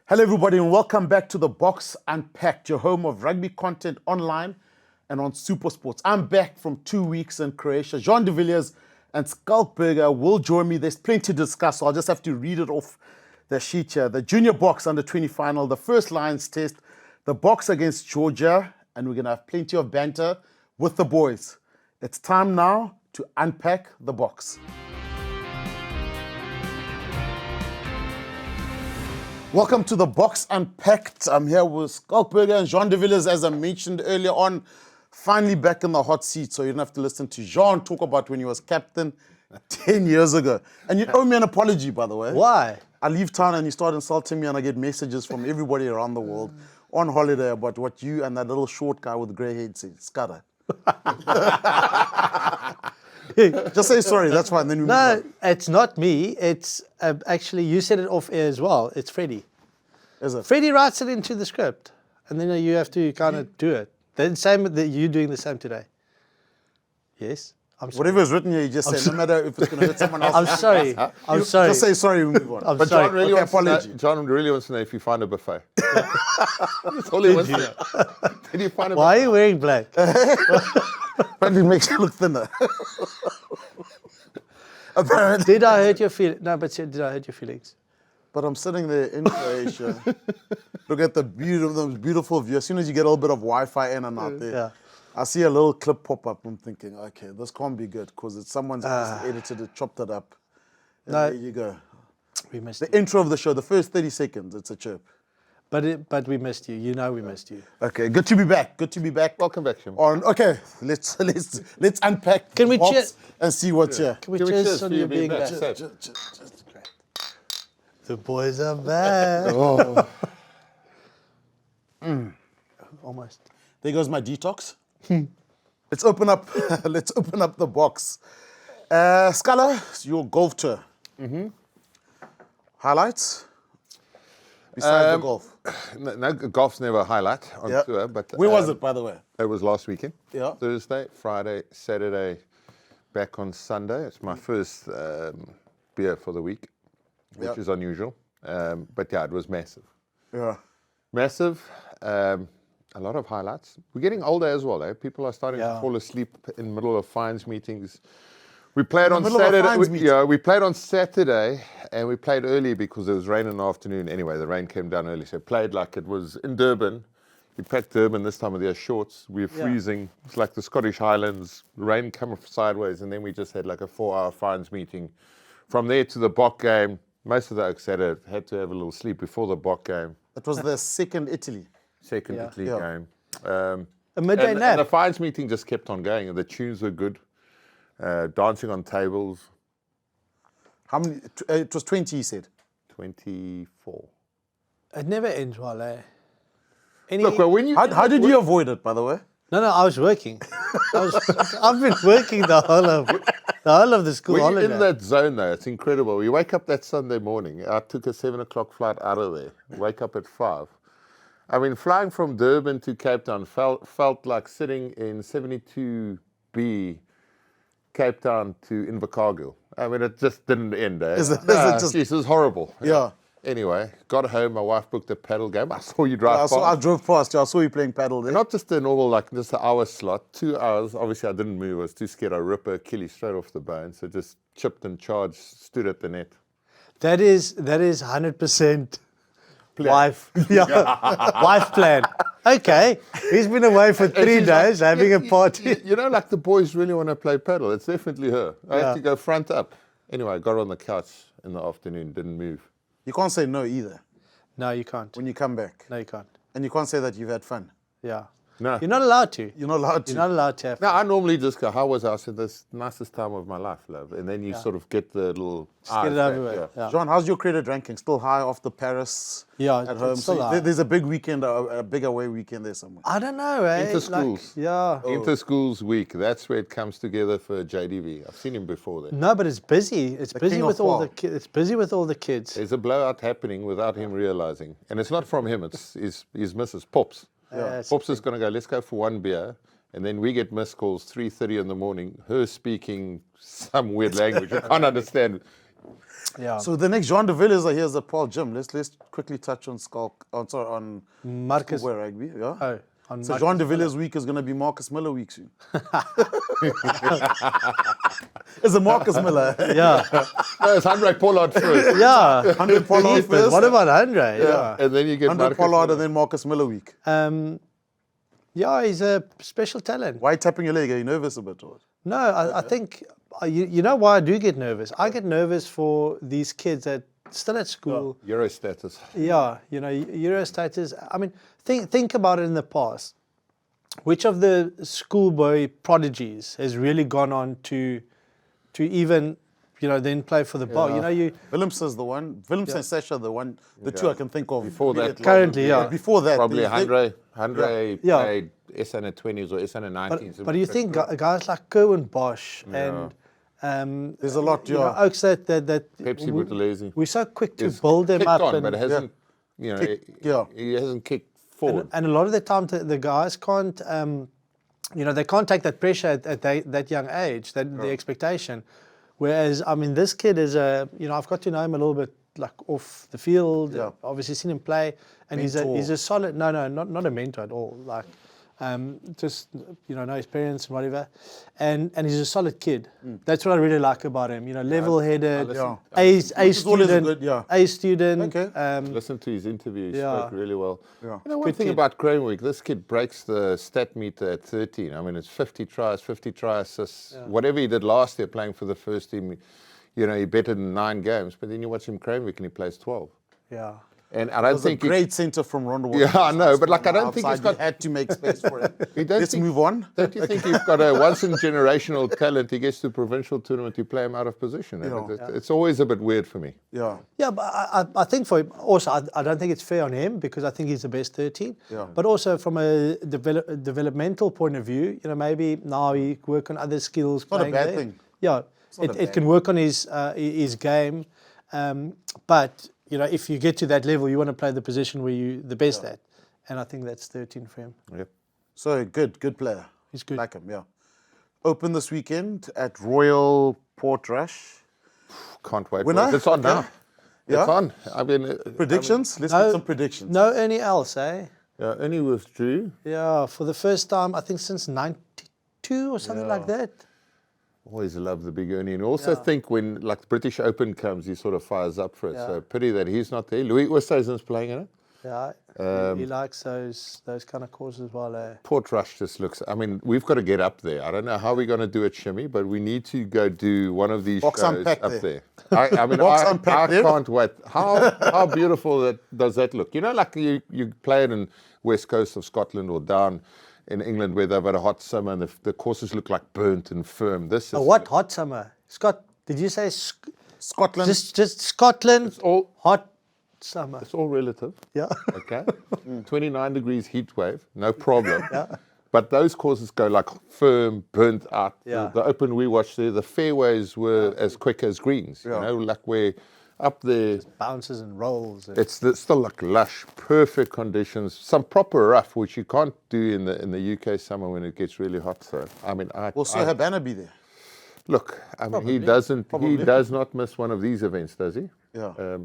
Hello everybody and welcome back to the Boks Unpacked, your home of rugby content online and on Super Sports. I'm back from 2 weeks in Croatia. De Villiers and Schalk will join me. There's plenty to discuss, so I'll just have to read it off the sheet here. The Junior Boks Under-20 final, the first Lions test, the Boks against Georgia, and we're going to have plenty of banter with the boys. It's time now to unpack the Boks. Welcome to the Boks Unpacked. I'm here with Schalk and De Villiers, as I mentioned earlier on. Finally back in the hot seat, so you don't have to listen to Jean talk about when he was captain 10 years ago. And you owe me an apology, by the way. Why? I leave town and you start insulting me and I get messages from everybody around the world on holiday about what you and that little short guy with the grey head said. Scudder. Just say sorry, that's fine. Then we move on. It's not me. It's actually, you said it off air as well. It's Freddie. Is it? Freddie writes it into the script, and then you have to kind of do it. Then same with you doing the same today. Yes? I'm sorry. Whatever is written here, you just say, no matter if it's going to hurt someone else. I'm sorry. I'm sorry. Just say sorry, we move on. But sorry. John really, John really wants to know if you find a buffet. That's all he wants to know. Did you find a Why are you wearing black? But it makes you look thinner. Apparently. Did I hurt your feelings? No, but did I hurt your feelings? But I'm sitting there in Croatia. Look at the beautiful view. As soon as you get a little bit of Wi-Fi in and out there, Yeah. I see a little clip pop up. I'm thinking, okay, this can't be good because it's someone's edited it, chopped it up. And No. there you go. We missed The you. intro of the show, the first 30 seconds, it's a chirp. But we missed you. You know we missed you. Okay, good to be back. Good to be back. Welcome back, Shim. Okay, let's unpack Can we the box cheer- and see what's here. Can we Can we cheers cheers on for you you being being back? back? The boys are back. Almost. There goes my detox. Let's open up. Let's open up the box. Scala, your golf tour. Highlights besides the golf. No, golf's never a highlight on Yeah. tour, but Where was it, by the way? It was last weekend. Yeah. Thursday, Friday, Saturday, back on Sunday. It's my first beer for the week, which is unusual. But yeah, it was massive. Yeah. Massive. A lot of highlights. We're getting older as well, eh? People are starting to fall asleep in the middle of fines meetings. We played on Saturday. We played on Saturday, and we played early because there was rain in the afternoon. Anyway, the rain came down early, so played like it was in Durban. We packed Durban this time of the year shorts. We were freezing. It's like the Scottish Highlands. Rain come sideways, and then we just had like a 4-hour fines meeting. From there to the Bok game, most of the oaks had to have a little sleep before the Bok game. It was the second Italy. Second Italy game. A midday and nap. the fines meeting just kept on going, and the tunes were good. Dancing on tables. How many? It was 20, you said. 24. It never ends well, eh? Look, well, when you How did you avoid it, by the way? No, I was working. I've been working the whole of the school when holiday. you're in that zone, though, it's incredible. You wake up that Sunday morning. I took a 7 o'clock flight out of there. Wake up at 5. I mean, flying from Durban to Cape Town felt like sitting in 72B Cape Town to Invercargill. I mean, it just didn't end. Eh? It was horrible. Yeah. Anyway, got home. My wife booked a paddle game. I saw you drive past. I drove past you. I saw you playing paddle there. Not just a normal, like just an hour slot, 2 hours. Obviously, I didn't move. I was too scared. I ripped her Achilles straight off the bone. So just chipped and charged, stood at the net. That is 100% wife. Wife plan. Okay, he's been away for 3 days having a party. You know, like the boys really want to play paddle. It's definitely her. I had to go front up. Anyway, I got on the couch in the afternoon, didn't move. You can't say no either No, you can't. when you come back. No, you can't. And you can't say that you've had fun. Yeah. No. You're not allowed to. You're not allowed to. You're not allowed to have No, I normally just go, how was I? I said, this nicest time of my life, love. And then you sort of get the little get it over with. Yeah. John, how's your credit ranking? Still high after Paris? Yeah, at home. it's still So high. there's a big weekend, a big away weekend there somewhere. I don't know, eh? Inter-schools. Yeah. Inter-schools week. That's where it comes together for JDV. I've seen him before there. No, but it's busy. It's busy king with of all the fall. kids. It's busy with all the kids. There's a blowout happening without him realizing. And it's not from him, it's his missus, Pops. Yes. Pops is going to go, let's go for one beer. And then we get missed calls 3:30 in the morning, her speaking some weird language. I can't understand. Yeah. So the next Jean de Villiers are here is at Paul Gym. Let's quickly touch on Schalk. On Marcus. Schoolboy Rugby. Yeah. Oh, on So Marcus Jean de Miller. Villiers week is going to be Marcus Miller week soon. Is it Marcus Miller? Yeah. No, it's Andre Pollard first. Yeah. 100 Pollard first. What about Andre? Yeah. And then you get 100 Marcus Pollard Miller. and then Marcus Miller week. Yeah, he's a special talent. Why tapping your leg? Are you nervous a bit? Or? No, I think, you know why I do get nervous? I get nervous for these kids that still at school. Euro status. Yeah, you know, Eurostatus. I mean, think about it in the past. Which of the schoolboy prodigies has really gone on to even, you know, then play for the bar? You know, Willemse is the one. Willemse and Sasha, the two I can think of. Before that, immediately. currently, yeah. But before that, Probably they- Andre Yeah. played SN 20s or SN 19s. But you think guys like Kerwin Bosch and there's a lot, you know, Oaks that Pepsi Buthelezi. we're so quick to build them kicked up, on, and, but it hasn't, you know, he hasn't kicked forward. and a lot of the time the guys can't, you know, they can't take that pressure at that young age, the expectation. Whereas, I mean, this kid is you know, I've got to know him a little bit like off the field. Yeah. Obviously seen him play, and he's a solid. No, not a mentor at all. Like, just, you know his parents and whatever, and he's a solid kid. That's what I really like about him. You know, level-headed, A student, good, yeah. A student. Okay. Listen to his interview. He Yeah. spoke really well. Yeah. You know, one thing about Crane Week, this kid breaks the stat meter at 13. I mean, it's 50 tries, 50 try assists. Whatever he did last year playing for the first team, you know, he betted in 9 games. But then you watch him Crane Week and he plays 12. Yeah. And I don't There's a think great centre from Ronda. Yeah, I know, but like I don't think he's got. He had to make space for it. Don't Let's think- move on. Don't you think you've got a once-in-generational talent? He gets to provincial tournament, you play him out of position. And it's always a bit weird for me. Yeah. Yeah, but I think for him, also, I don't think it's fair on him because I think he's the best 13. Yeah. But also from a developmental point of view, you know, maybe now he work on other skills. Not a playing bad there. thing. Yeah, not a it bad can work on his game. But, you know, if you get to that level, you want to play the position where you're the best at. And I think that's 13 for him. Yep. So good player. He's good. Like him, yeah. Open this weekend at Royal Portrush. Can't wait. Winner? For it. It's on now. Yeah. It's on. I mean, Predictions? Let's get some predictions. No any else, eh? only withdrew. Yeah, for the first time, I think since 92 or something like that. Always love the big Ernie. And also think when like the British Open comes, he sort of fires up for it. So pity that he's not there. Louis Oosthuizen's playing in it. Yeah, he likes those kind of courses as well. Eh? Portrush just looks, I mean, we've got to get up there. I don't know how we're going to do it, Shimmy, but we need to go do one of these Boks shows Unpacked up there. there. I mean, Boks I Unpacked there. can't wait. How beautiful does that look? You know, like you play it in west coast of Scotland or down in England where they've had a hot summer and the courses look like burnt and firm. This is What hot summer? Scott, did you say Scotland. just Scotland? It's all Hot summer. It's all relative. Yeah. Okay. 29 degrees heat wave, no problem. But those courses go like firm, burnt out. Yeah. The Open we watched there, the fairways were as quick as greens. You know, like where up there, Bounces and rolls. And it's still like lush, perfect conditions. Some proper rough, which you can't do in the UK summer when it gets really hot. So I mean, Will Sir Habana be there? look. I mean, he does not miss one of these events, does he? Yeah.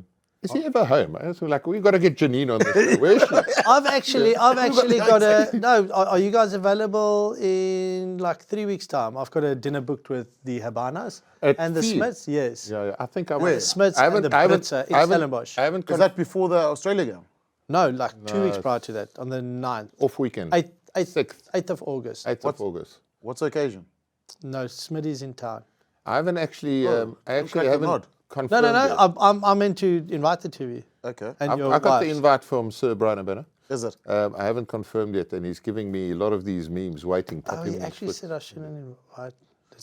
Is he ever home? I was like, we've got to get Janine on this. Where is she? I've actually got a no. Are you guys available in like 3 weeks' time? I've got a dinner booked with the Habanas and the Fee? Smiths. Yes. Yeah, I think I The will. Smiths and the Blitzer in Stellenbosch. I haven't Is that before the Australia game? No, like 2 weeks prior to that, on the 9th. off weekend. 8th of August. 8th of August. What's the occasion? No, Smitty's in town. I haven't actually. I actually crack the haven't nod. confirmed. No. yet. I'm meant to invite the two of you. Okay. And I your got the wives. invite from Sir Bryan Habana. Is it? I haven't confirmed yet, and he's giving me a lot of these memes waiting. Oh, popping he in actually Twitter. said I shouldn't invite.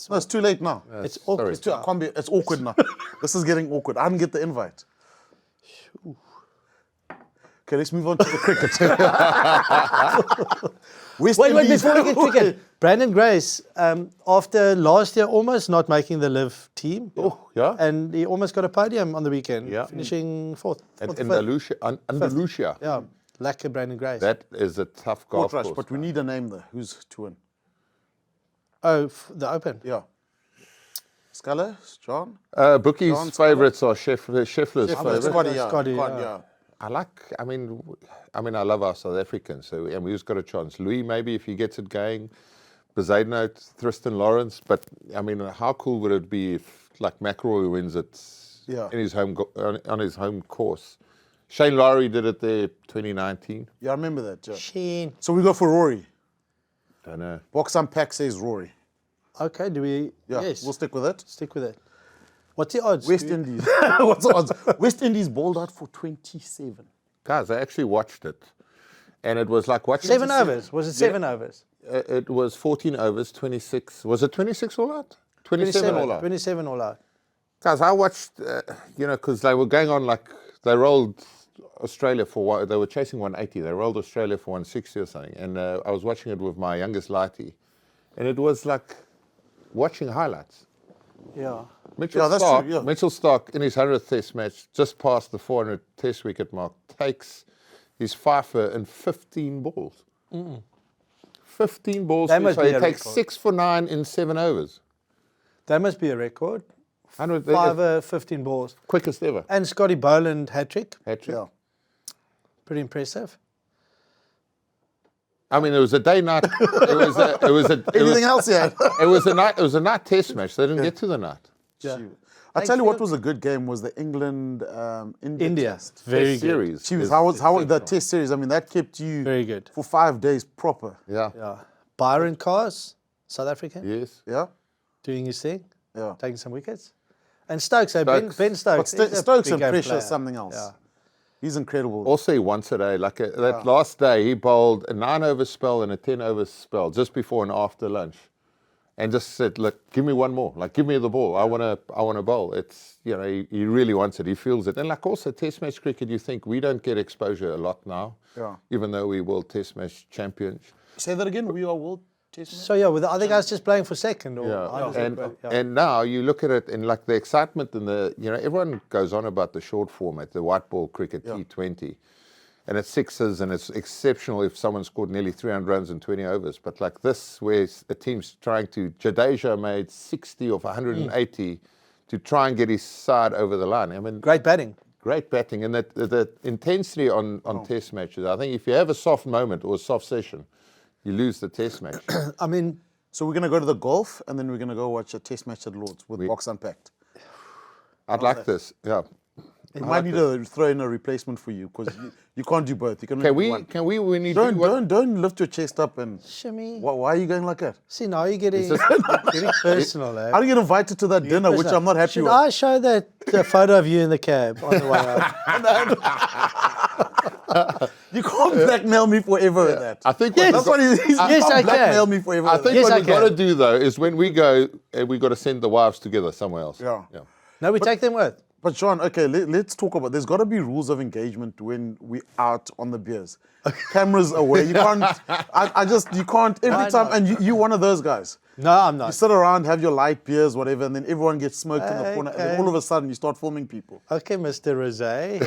No, it's too late now. It's awkward. It's, I can't be, it's awkward now. This is getting awkward. I didn't get the invite. Okay, let's move on to the cricket. West Wait, Indies. before we get cricket. Brandon Grace, after last year almost not making the live team. Oh, yeah. And he almost got a podium on the weekend, Yeah. finishing fourth. And fifth. Andalusia. Yeah, Lacquer Brandon Grace. That is a tough golf Portrush, course. but we need a name there. Who's to win? Oh, the Open. Yeah. Scholars, John? Bookie's John's favourites are Scheffler's favourites. Scotty, yeah. Scotty, Can't, yeah. I mean, I love our South Africans, so and we've got a chance. Louis, maybe if he gets it going, Bezuidenhout, Tristan Lawrence. But I mean, how cool would it be if like McElroy wins it in his on his home course? Shane Lowry did it there 2019. Yeah, I remember that. Yeah. Sheen. So we go for Rory. Don't know. Boks Unpacked says Rory. Okay, do we? Yeah, Yes. we'll stick with it. Stick with it. What's the odds? West Indies. What's the odds? West Indies bowled out for 27. Guys, I actually watched it, and it was like watching 7 overs. Was it 7 overs? It was 14 overs, 26. Was it 26 all out? 27 all out. 27 all out. Guys, I watched, because they were going on like, they rolled Australia for, they were chasing 180. They rolled Australia for 160 or something. And I was watching it with my youngest Lighty. And it was like watching highlights. Yeah. Mitchell Stark in his 100th test match, just past the 400 test wicket mark, takes his fifer in 15 balls. 15 balls. That must be he a takes record. 6 for 9 in 7 overs. That must be a record. 15 balls. Quickest ever. And Scotty Boland hat-trick. Hat-trick. Yeah. Pretty impressive. I mean, it was a day-night. Anything else here? It was a night test match. They didn't get to the night. Yeah. I tell you what was a good game was the England India test. Very Test good. series. Jeez, how the test series? I mean, that kept you Very good. for 5 days proper. Yeah. Yeah. Byron Cars, South African, Yes. Yeah, doing his thing, yeah. taking some wickets. And Stokes, Stokes. Ben Stokes. But he's a Stokes big and game Pressure player. is something else. Yeah. He's incredible. Also, he once a day. Like that last day, he bowled a 9-over spell and a 10-over spell just before and after lunch, and just said, "Look, give me one more. Like, give me the ball. I want to bowl." It's he really wants it. He feels it. And like also Test match cricket, you think we don't get exposure a lot now, even though we World Test match champions. Say that again. We are World Test match? So yeah, were the other guys just playing for second? Or And now you look at it and like the excitement and everyone goes on about the short format, the white ball cricket T20, and it's sixes and it's exceptional if someone scored nearly 300 runs in 20 overs. But like this, where a team's trying to, Jadeja made 60 of 180 to try and get his side over the line. I mean, great batting. Great batting, and the intensity on Test matches. I think if you have a soft moment or a soft session, you lose the Test match. I mean, so we're going to go to the golf, and then we're going to go watch a Test match at Lord's with Boks Unpacked. I'd like this, yeah. We might need to throw in a replacement for you because you can't do both. You can only do one. Can we? We need Don't lift your chest up and. shimmy. Why are you going like that? See, now you're getting personal, eh? How do you get invited to that dinner, which I'm not happy Should with? I show the photo of you in the cab on the way out? You can't blackmail me forever with that. I think Yes. That's what he's Yes, I can. blackmail me forever. I with think Yes, what I we've got can. to do though is when we go, we've got to send the wives together somewhere else. Yeah. No, we take them with. But Sean, okay, let's talk about. There's got to be rules of engagement when we out on the beers. Cameras away. You can't. You can't every Why time. not? And you're one of those guys. No, I'm You not. sit around, have your light beers, whatever, and then everyone gets smoked in the corner, and then Okay. all of a sudden you start filming people. Okay, Mr. Rosé.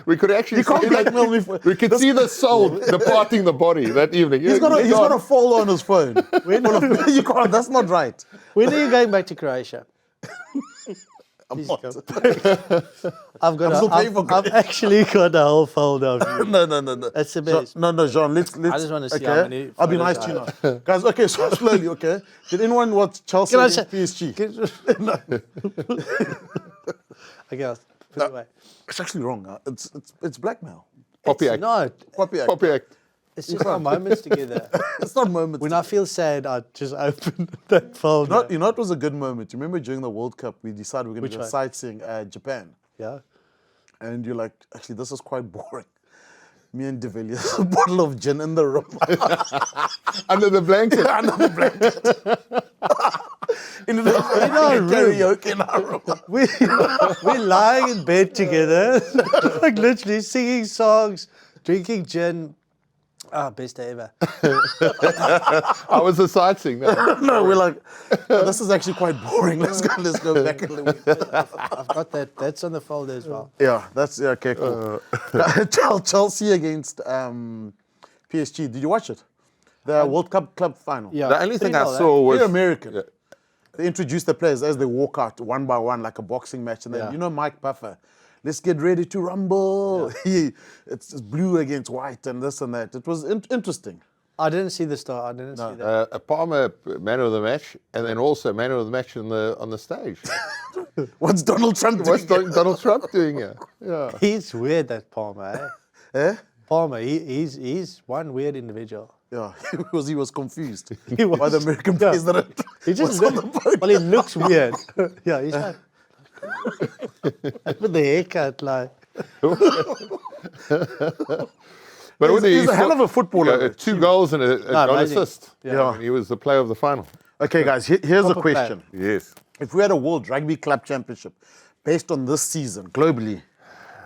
We could actually. You can't blackmail me for. We could see the soul departing the body that evening. He's got a folder on his phone. You can't. That's not right. When are you going back to Croatia? I'm not. I've still paying for I've actually got a whole folder of you. No. That's the best. No, Jean. Let's. just wanna see okay? how many I'll be photos nice I to you now, guys. Okay, so slowly. Okay. Did anyone watch Chelsea Can I against say- PSG? Okay, I'll put it away. It's actually wrong. It's blackmail. Poppy It's act. not. Poppy act. Poppy act. It's just our moments together. It's not moments. When I feel sad, I just open that folder. You know, it was a good moment. You remember during the World Cup, we decided we're going to go one? sightseeing Japan. Yeah. And you're like, actually, this is quite boring. Me and De Villiers, a bottle of gin in the room. Under the blanket. Under the blanket. in our karaoke in our room. We're lying in bed together, like literally singing songs, drinking gin. Ah, best day ever. I was a sightseeing. No, we're like, this is actually quite boring. Let's go back in the week. I've got that. That's on the folder as well. Yeah, okay, cool. Chelsea against PSG. Did you watch it? The World Cup club final. Yeah. The only thing I 3-0, saw was... They're American. Yeah. They introduce the players as they walk out one by one like a boxing match. And then, Mike Puffer, let's get ready to rumble. Yeah. It's blue against white and this and that. It was interesting. I didn't see the start. I didn't see that. A Palmer man of the match, and then also man of the match on the stage. What's Donald Trump doing? What's Donald Trump doing here? Yeah. He's weird, that Palmer. Eh? Palmer, he's one weird individual. Yeah, because he was confused He was. by the American president. He just was on the podium. well, he looks weird. Yeah, he's like with the haircut, like. But He's a hell of a footballer. 2 goals and a goal amazing. assist. Yeah. He was the player of the final. Okay, guys, here's a Proper question. Yes. If we had a World Rugby Club Championship based on this season globally,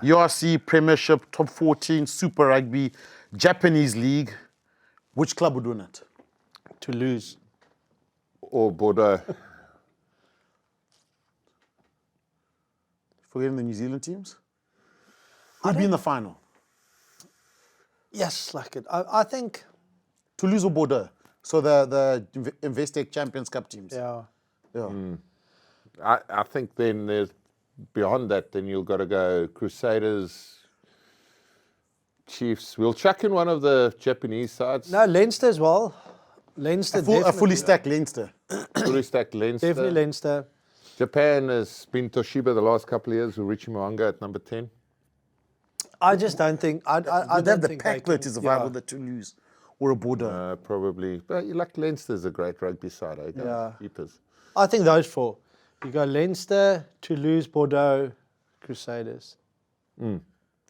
URC, Premiership, Top 14, Super Rugby, Japanese League, which club would win it? Toulouse. Or Bordeaux. Forgetting the New Zealand teams? Who'd be in the final? Yes, like it. I think. Toulouse or Bordeaux? So the Investec Champions Cup teams. Yeah. I think then there's beyond that, then you've got to go Crusaders, Chiefs. We'll chuck in one of the Japanese sides. No, Leinster as well. Leinster, A fully stacked Leinster. Fully stacked Leinster. Definitely Leinster. Japan has been Toshiba the last couple of years with Richie Mwanga at number 10. I just don't think. I Would don't have the think pack they that can- is survival with the Toulouse or a Bordeaux. Probably. But like Leinster's a great rugby side. Eh? Yeah. Keepers. I think those 4. You go Leinster, Toulouse, Bordeaux, Crusaders. Yeah,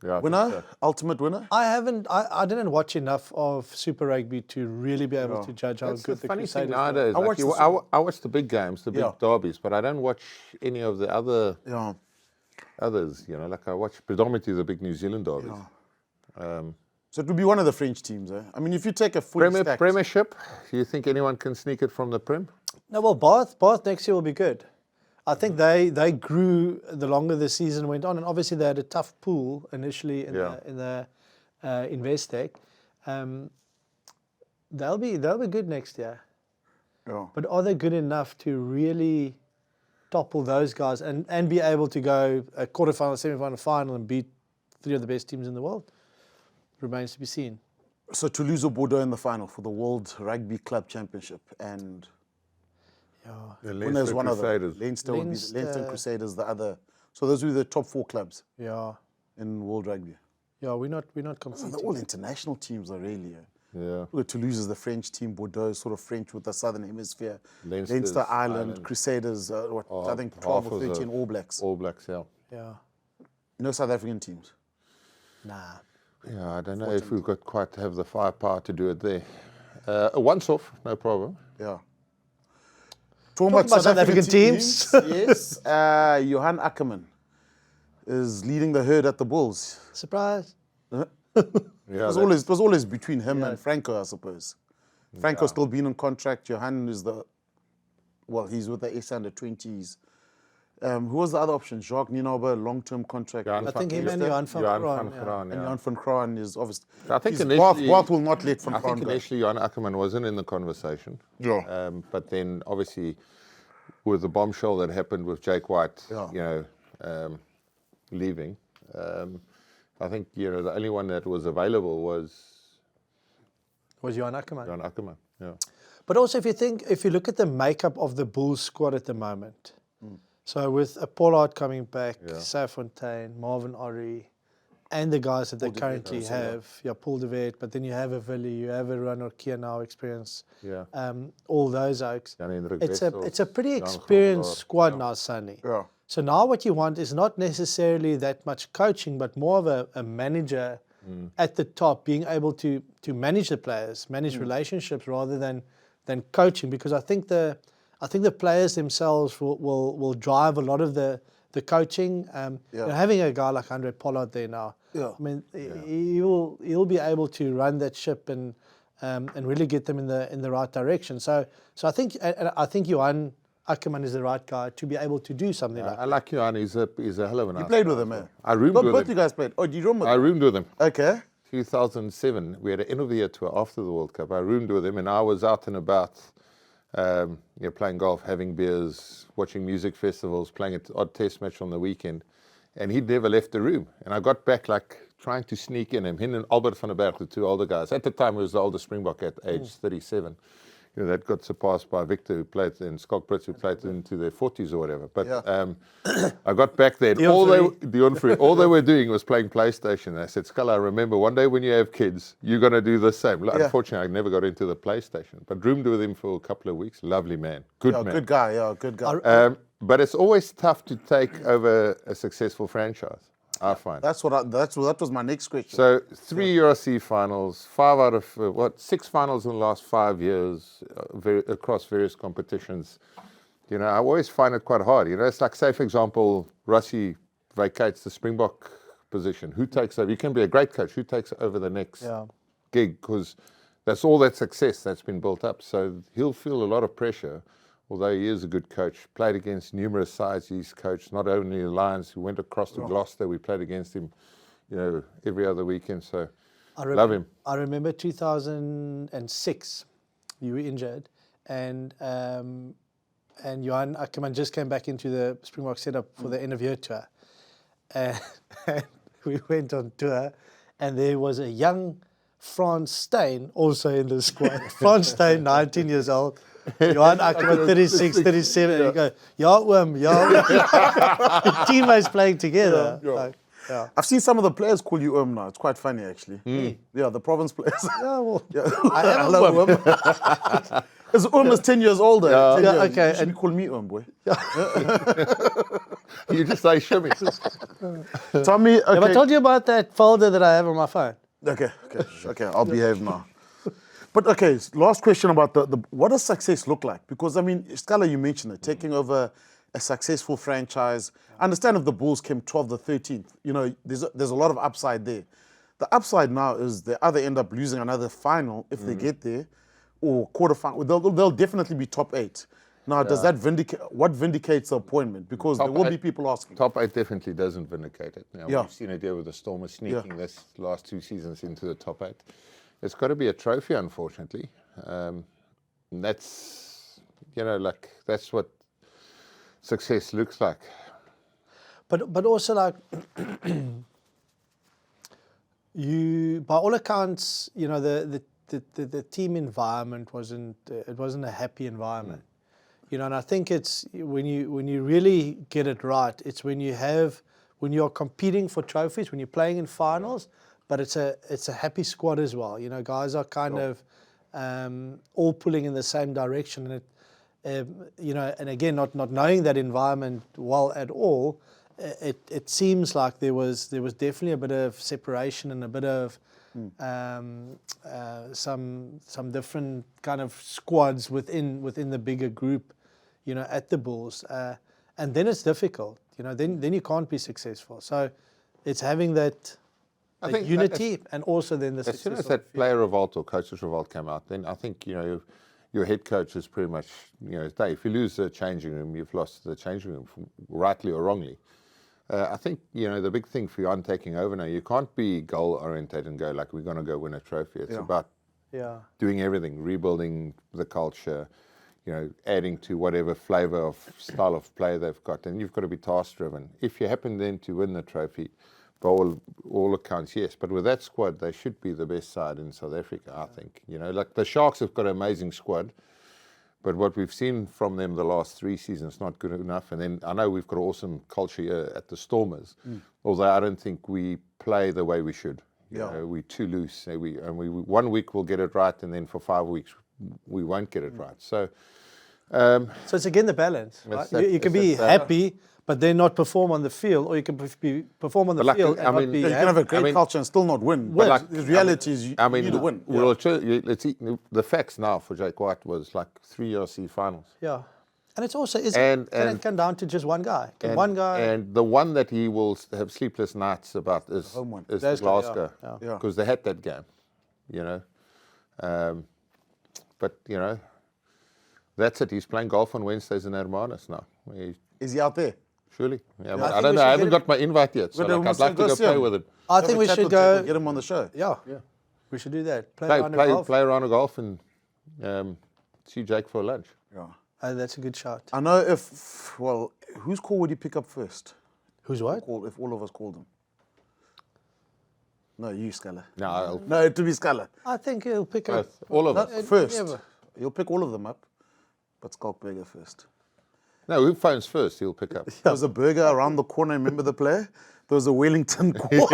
I think Winner? so. Ultimate winner? I didn't watch enough of Super Rugby to really be able to judge how That's good the the funny thing Crusaders were. nowadays. I Like watched I watch the big games, the big derbies, but I don't watch any of the other Yeah. others. You know, like I watch predominantly the big New Zealand derbies. So it would be one of the French teams, eh? I mean, if you take a fully stacked... Premiership, do you think anyone can sneak it from the Prem? No, well, Bath next year will be good. I think they grew the longer the season went on, and obviously they had a tough pool initially in the Investec. They'll be good next year. Yeah. But are they good enough to really topple those guys and be able to go a quarterfinal, semi-final, final and beat 3 of the best teams in the world? Remains to be seen. So Toulouse or Bordeaux in the final for the World Rugby Club Championship. And The winners one of them. Crusaders. Leinster would be Leinster and Crusaders the other. So those would be the top 4 clubs Yeah. in World Rugby. Yeah, we're not So competing. they're all international teams are really. Yeah. Look at Toulouse is the French team, Bordeaux is sort of French with the Southern Hemisphere. Leinster's Leinster, Ireland, Ireland. Crusaders, I think 12 or 13 All Blacks. All Blacks, yeah. Yeah. No South African teams. Nah. Yeah, I don't know if we've got quite to have the firepower to do it there. A once-off, no problem. Yeah. Talking about South African teams. Yes. Johan Ackerman is leading the herd at the Bulls. Surprise. Yeah, It was always between him and Franco, I suppose. Franco's still been on contract. Johan is he's with the S under 20s. Who was the other option? Jacques Ninoba, long-term contract. I think him and Johan van Graan. And Johan van Graan is obviously. I think Bath will not let van I Graan think go. initially Johan Ackerman wasn't in the conversation. Yeah. But then obviously with the bombshell that happened with Jake White, leaving, I think the only one that was available was Johan Ackerman. Johan Ackerman. Yeah. But also, if you look at the makeup of the Bulls squad at the moment, so with Pollard coming back, Safontaine, Marvin Orrie, and the guys that they currently have, Paul de Wet, but then you have a Villiers, you have a Ronald Kia now experience, all those oaks. It's a pretty experienced squad now, Sonny. Yeah. So now what you want is not necessarily that much coaching, but more of a manager at the top being able to manage the players, manage relationships rather than coaching, because I think the players themselves will drive a lot of the coaching. Having a guy like Andre Pollard there now, I mean, he'll be able to run that ship and really get them in the right direction. So I think Johan Ackerman is the right guy to be able to do something like that. I like Johan. He's a hell of an. You played with him, man. I roomed with him. Both you guys played. Oh, you roomed with him? I roomed with him. Okay. 2007, we had an end of the year tour after the World Cup. I roomed with him, and I was out and about, playing golf, having beers, watching music festivals, playing an odd test match on the weekend. And he'd never left the room. And I got back trying to sneak in him and Albert van der Berg, the two older guys. At the time, he was the oldest Springbok at age 37. That got surpassed by Victor, who played in Schalk, who played into their 40s or whatever. But I got back there, and all they were doing was playing PlayStation. And I said, Schalk, I remember one day when you have kids, you're going to do the same. Unfortunately, I never got into the PlayStation, but roomed with him for a couple of weeks. Lovely man. Good man. Good guy, good guy. But it's always tough to take over a successful franchise, I find. That was my next question. So 3 URC finals, 5 out of 6 finals in the last 5 years, across various competitions. I always find it quite hard. It's like, say for example, Rassie vacates the Springbok position. Who takes over? You can be a great coach. Who takes over the next gig? Because that's all that success that's been built up. So he'll feel a lot of pressure. Although he is a good coach, played against numerous sides. He's coached not only the Lions, who went across to Gloucester. We played against him, every other weekend. So love him. I remember 2006. You were injured, and Johan Ackerman just came back into the Springbok setup for the end of year tour, and we went on tour, and there was a young Frans Steyn also in the squad. Frans Steyn, 19 years old. Johan Ackerman, 36, 37. And you go, Your teammates playing together. I've seen some of the players call you now. It's quite funny, actually. Yeah, the province players. I love Because is 10 years older. Okay. You should call me boy. You just say shimmy. Tell me, okay. Have I told you about that folder that I have on my phone? Okay, I'll behave now. But okay, last question about the what does success look like? Because Scala, you mentioned it, taking over a successful franchise. I understand if the Bulls came 12th or 13th, there's a lot of upside there. The upside now is they either end up losing another final if they get there, or quarterfinal. They'll definitely be top 8. Now, does that vindicates the appointment? Because there will be people asking. Top 8 definitely doesn't vindicate it. We've seen it here with the Stormers sneaking this last 2 seasons into the top 8. It's got to be a trophy, unfortunately. That's, that's what success looks like. But also by all accounts, the team environment wasn't a happy environment. And I think it's when you really get it right, it's when you're competing for trophies, when you're playing in finals. But it's a happy squad as well. Guys are kind of all pulling in the same direction. And and again, not knowing that environment well at all, it seems like there was definitely a bit of separation and a bit of some different kind of squads within the bigger group, at the Bulls. And then it's difficult. Then you can't be successful. So it's having that. I think unity, and also then the as soon as that player revolt or coach's revolt came out, then I think your head coach is pretty much if you lose the changing room, you've lost the changing room, rightly or wrongly. I think the big thing for Johan taking over now, you can't be goal oriented and go we're going to go win a trophy. It's about doing everything, rebuilding the culture, adding to whatever flavour of style of play they've got, and you've got to be task driven. If you happen then to win the trophy, by all accounts, yes. But with that squad, they should be the best side in South Africa, I think. The Sharks have got an amazing squad, but what we've seen from them the last 3 seasons is not good enough. And then I know we've got awesome culture here at the Stormers, although I don't think we play the way we should. We're too loose. We 1 week we'll get it right, and then for 5 weeks we won't get it right. So it's again the balance. Right? You can be happy, but then not perform on the field, or you can perform on the field and not be. You can have a great culture and still not win. But the reality is you need to win. Well, let's see. The facts now for Jake White was 3 URC finals. Yeah, and it's also can it come down to just one guy? And the one that he will have sleepless nights about is Glasgow, because they had that game, But that's it. He's playing golf on Wednesdays in Hermanus now. Is he out there? Surely. Yeah, I but I think don't we know. I should haven't get got my invite yet, so But like, we I'd like to must go go see play him. with him. I think we should go. Get him on the show. Yeah. We should do that. Play Play, around the golf. play around a golf and see Jake for lunch. Yeah. That's a good shot. I know whose call would you pick up first? Who's what? If all of us called him. No, you, Scala. No, No, to be Scala. I think he'll pick up. all of us. First. Yeah, but- You'll pick all of them up, but Schalk Burger first. No, who phones first, he'll pick up. There was a burger around the corner, remember the player? There was a Wellington call. Yeah.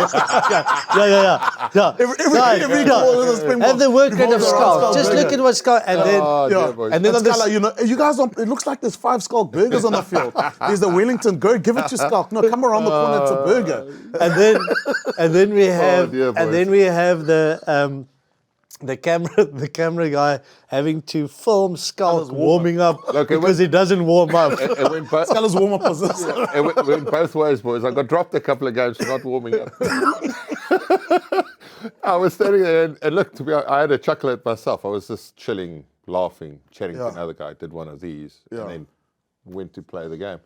Every call in the Springboks. Have the work rate of revolves around Schalk. Schalk Just Burger. look at what Schalk. And then. Oh, dear boy. And then on Scala, this. you guys it looks like there's 5 Schalk burgers on the field. There's the Wellington, go give it to Schalk. No, come around the corner, it's a burger. And then we have. dear And then we have the camera guy having to film Schalk warming up because he doesn't warm up. It went both, Scala's warm-up was this. it went both ways, boys. I got dropped a couple of games for not warming up. I was standing there and look, to be honest, I had a chuckle at myself. I was just chilling, laughing, chatting to another guy. Did one of these and then went to play the game.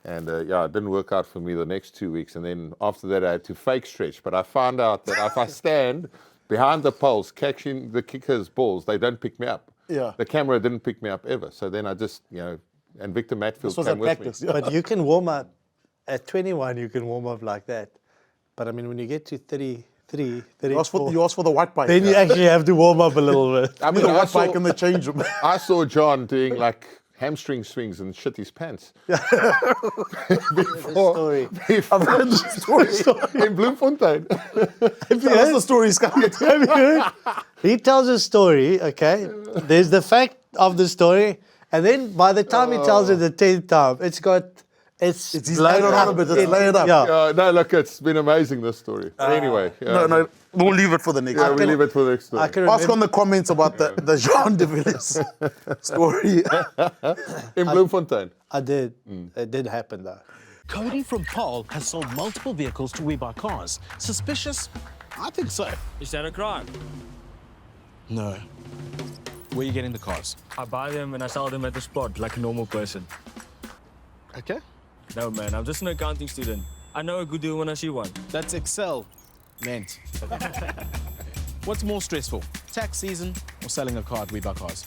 And it didn't work out for me the next 2 weeks. And then after that, I had to fake stretch. But I found out that if I stand behind the poles, catching the kickers' balls, they don't pick me up. Yeah. The camera didn't pick me up ever. So then I just, and Victor Matfield This was came at with practice. me. Yeah. But you can warm up at 21. You can warm up like that. But I mean, when you get to 33, 34, You asked for the white bike. then you actually have to warm up a little bit. I mean, the I white saw, bike in the change room. I saw John doing like hamstring swings and shit his pants. Story. I've heard the story. In Bloemfontein. That's the story, Scala. He tells a story, okay? There's the fact of the story, and then by the time he tells it the 10th time, it's laid on a bit, it's laid up. Yeah. No, look, it's been amazing, this story. Anyway. No, we'll leave it for the next Yeah, one. we'll leave it for the next story. I can Ask remember, on the comments about the Jean de Villiers story. In Bloemfontein. I did. It did happen though. Cody from Paul has sold multiple vehicles to We Buy Cars. Suspicious? I think so. Is that a crime? No. Where are you getting the cars? I buy them and I sell them at the spot like a normal person. Okay. No, man, I'm just an accounting student. I know a good deal when I see one. That's Excel. Meant. What's more stressful, tax season or selling a car at We Buy Cars?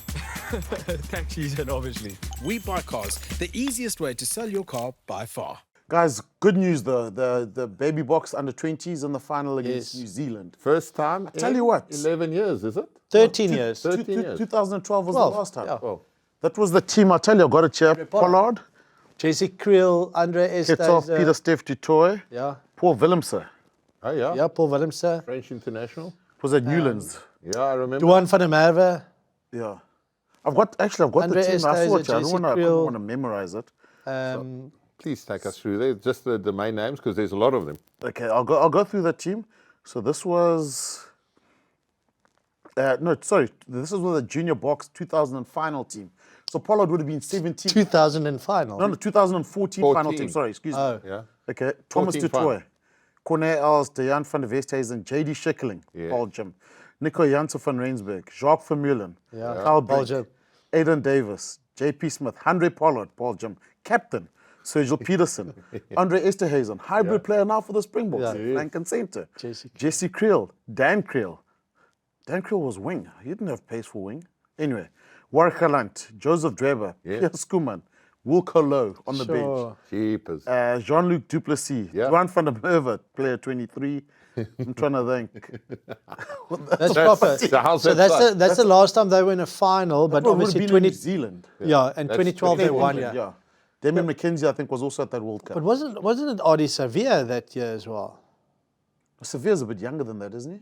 Tax season, obviously. We Buy Cars, the easiest way to sell your car by far. Guys, good news though. The baby Boks under 20s in the final against Yes. New Zealand. First time tell you what. 11 years, is it? 13 years. 13 years. 2012 was 12, the last time. yeah. Oh. That was the team, I tell you, I got a chair. Pollard, Jesse Creel, Andre Ketov, Estes. Peter Steph Dutoy, Yeah. Paul Willemse. Oh, yeah? Yeah, Paul Willemse. French international. Was at Newlands. Yeah, I remember. Duan van der Merwe. Yeah. I've got Andre the team. I Estes, saw it. I JC don't Creel. want to memorize it. Please take us through there. Just the main names, because there's a lot of them. Okay, I'll go through the team. So this was this was the Junior Boks 2000 final team. So Pollard would have been 17. 2000 and final. No, 2014 final 14. team. Sorry, excuse me. Oh. Yeah. Okay, Thomas 14 Dutoy, final. Corné Els, Dejan van der Westhuizen, JD Schikkeling, Yeah. Paul Jim, Nico Janssen van Rensburg, Jacques Vermeulen, Carl Paul Brink, Jim. Aidan Davis, JP Smith, Andre Pollard, Paul Jim, Captain, Sergio Peterson, Andre Esterhuizen, hybrid player now for the Springboks, flank and centre, Jesse Creel, Dan Creel. Dan Creel was wing. He didn't have pace for wing. Anyway, Warwick Galant, Joseph Dreber, Pierre Schoeman, Wilco Low on the bench. Jeepers. Jean-Luc Duplessis, Yeah. Duan van der Merwe, player 23. I'm trying to think. That's proper. So how's So that that's the last time they were in a final, but That would have obviously been in 20. New Zealand. Yeah, and 2012 they won. England, Yeah. Damien McKenzie, I think, was also at that World Cup. But wasn't it Adi Savia that year as well? Severe's a bit younger than that, isn't he?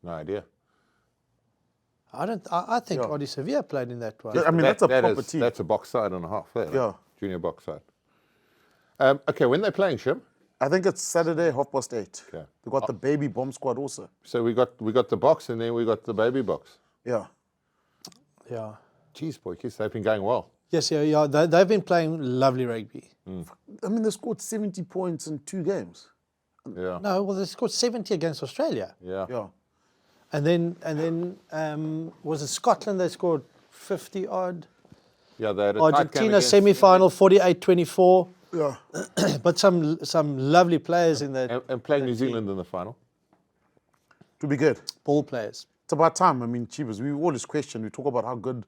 No idea. I think Adi Savia played in that one. Yeah, I mean, that's a That proper is- team. That's a box side and a half there. Yeah. Junior box side. Okay, when they're playing, Shim? I think it's Saturday, 8:30. Okay. They've got the baby bomb squad also. So we got the box and then we got the baby box. Yeah. Yeah. Jeez, boy, kids, they've been going well. Yes, yeah. They've been playing lovely rugby. I mean, they scored 70 points in 2 games. Yeah. No, well, they scored 70 against Australia. Yeah. Yeah. And then was it Scotland that scored 50 odd? Yeah, they had a tight game Argentina against- semi-final 48-24. Yeah. But some lovely players in that. And playing New Zealand in the final. To be good. Ball players. It's about time. I mean, Chivas, we always question, we talk about how good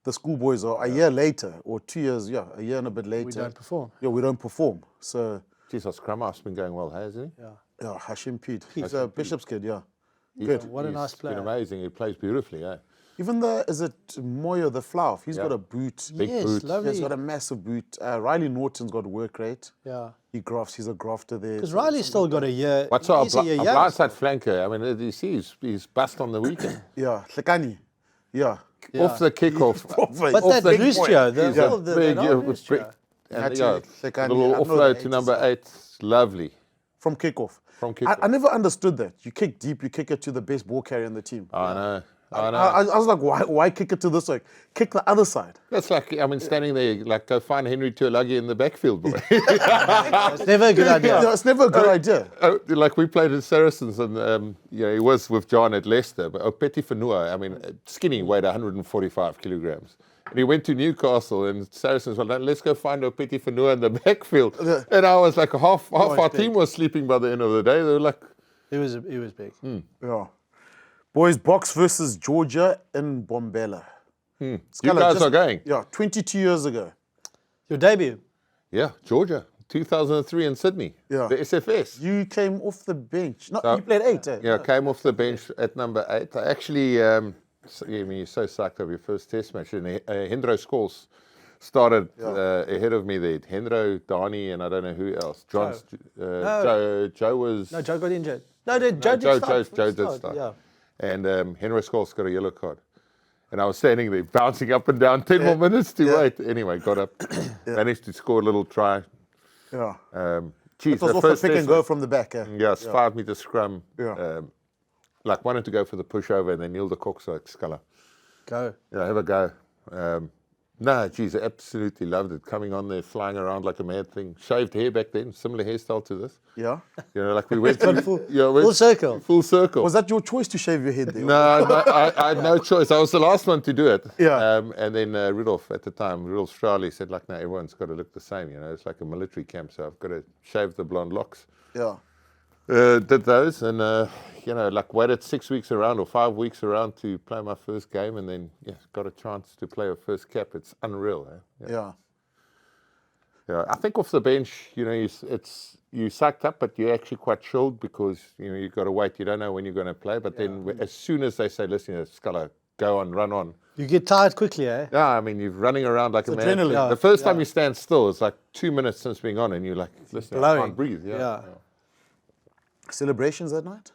the schoolboys are. A year later, or 2 years, a year and a bit later. We don't perform. Yeah, we don't perform. So, Jeez, our scrum half's been going well, hasn't he? yeah, Hashim Pete. He's a Bishop's kid, yeah. Good. What a nice He's player. been amazing. He plays beautifully, eh? Even is it Moyo, the Flower? He's got a boot. Big Yes, boot. lovely. He's got a massive boot. Riley Norton's got work rate. Yeah. He grafts. He's a grafter there. Because Riley's still got a year. What's our he's a year young. blindside flanker? I mean, you see, he's bust on the weekend. Yeah, Lekani. Yeah. Off the kickoff. But off that the Lucio, He's the a big, Lucio. and Actually, Lekani, little I know offload the to number 8, lovely. From kickoff. From kickoff. I never understood that. You kick deep, you kick it to the best ball carrier in the team. I know. I was like, why kick it to this side? Kick the other side. That's like, I mean, standing there, like, go find Henry Tuolagi in the backfield, boy. It's never a good idea. Yeah, it's never a good idea. Like, we played in Saracens, and he was with John at Leicester, but Opeti Fanua, I mean, skinny, weighed 145 kilograms. And he went to Newcastle, and Saracens were like, let's go find Opeti Fanua in the backfield. And I was like, half our team was sleeping by the end of the day. They were like... He was big. Yeah. Boys, Boks versus Georgia in Bombela. You guys are going? Yeah, 22 years ago. Your debut? Yeah, Georgia, 2003 in Sydney. Yeah. The SFS. You came off the bench. No, you played 8, eh? Yeah, came off the bench at number 8. I actually, I mean, you're so psyched of your first test match. And Hendro Scholes started ahead of me there. Hendro, Dani, and I don't know who else. Joe was... No, Joe got injured. No, Joe did start. Yeah. And Henry Scholes got a yellow card. And I was standing there bouncing up and down, 10 more minutes to wait. Anyway, got up, managed to score a little try. Yeah. Geez, It was off the pick and go from the back. Yes, 5 meter scrum. Yeah. Like wanted to go for the pushover and then Neil de Kock like, Sculler. Go. Yeah, have a go. No, geez, I absolutely loved it. Coming on there, flying around like a mad thing. Shaved hair back then, similar hairstyle to this. Yeah. You know, like we went Full circle. Full circle. Was that your choice to shave your head there? No, I had no choice. I was the last one to do it. Yeah. And then Rudolph at the time, Rudolph Straley said, like, no, everyone's got to look the same. You know, it's like a military camp, so I've got to shave the blonde locks. Yeah. Did those and, you know, like waited 6 weeks around or 5 weeks around to play my first game and then, got a chance to play a first cap. It's unreal. Eh? Yeah. Yeah, I think off the bench, you know, you sucked up, but you're actually quite chilled because, you know, you've got to wait. You don't know when you're going to play. But then as soon as they say, listen, Sculler, go on, run on. You get tired quickly, eh? Yeah, I mean, you're running around like a man. adrenaline. The first time you stand still, it's like 2 minutes since being on and you're like, listen, I can't breathe. Yeah. Celebrations that night?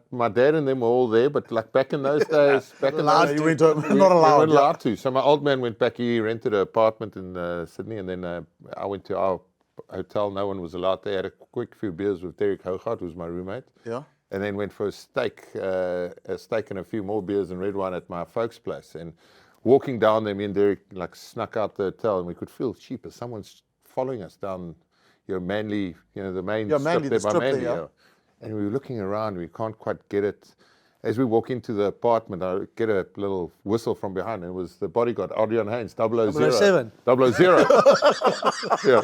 My dad and them were all there, but like back in those days, you went home. Not allowed. We weren't allowed to. So my old man went back. He rented an apartment in Sydney, and then I went to our hotel. No one was allowed there. Had a quick few beers with Derek Hougaard, who was my roommate. Yeah. And then went for a steak and a few more beers and red wine at my folks' place. And walking down there, me and Derek like snuck out the hotel, and we could feel cheap as someone's following us down, you know, Manly, you know, the main strip there by Manly. Yeah. And we were looking around, we can't quite get it. As we walk into the apartment, I get a little whistle from behind, and it was the bodyguard, Adrian Haynes, 007. 007. 000. Yeah,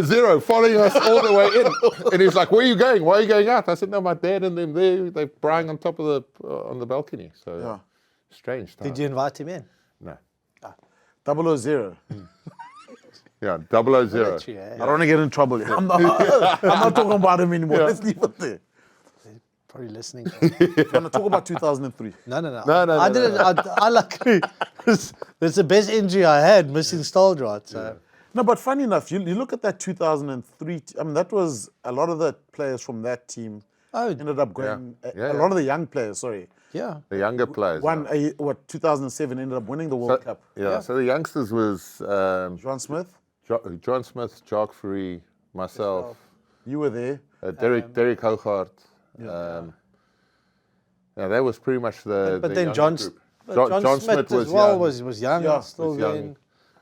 000, following us all the way in. And he's like, where are you going? Why are you going out? I said, no, my dad and them, they're brying on top of on the balcony. So strange time. Did you invite him in? No. 000. Yeah, 000. Actually, I don't want to get in trouble. I'm not talking about him anymore. Let's leave it there. Probably listening. I'm going to talk about 2003. No. No, I didn't. I luckily, that's the best injury I had, missing Stoldrath. So. No, but funny enough, you look at that 2003. I mean, that was a lot of the players from that team ended up going. A lot of the young players, sorry. Yeah. The younger players. 2007 ended up winning the World Cup. Yeah, so the youngsters was John Smith. John Smith, Jacques Fourie, myself. You were there. Derek Hougaard. That was pretty much the. But the then John Smith as well was young, still going.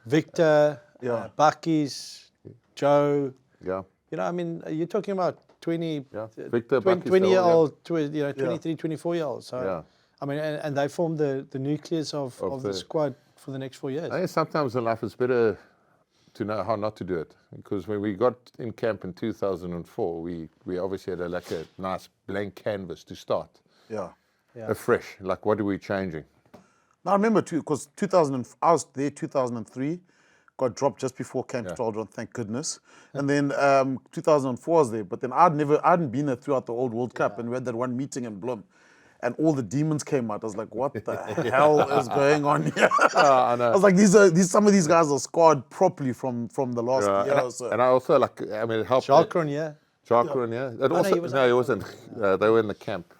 Victor, Buckies, Joe. Yeah. You know, I mean, you're talking about 20, Victor, 20-year-old, 23, 24-year-olds. So, Yeah. I mean, and they formed the nucleus of the squad for the next 4 years. I think sometimes in life it's better to know how not to do it. Because when we got in camp in 2004, we obviously had a nice blank canvas to start. Yeah. Afresh. Like, what are we changing? Now, I remember too, because I was there 2003, got dropped just before camp to Aldron, thank goodness. And then 2004 I was there, but then I hadn't been there throughout the old World Cup, and we had that one meeting in Bloem, and all the demons came out. I was like, what the hell is going on here? I know. I was like, some of these guys are scarred properly from the last year or so. And I also, it helped. Schalk, yeah. Schalk, yeah. He wasn't. They were in the camp.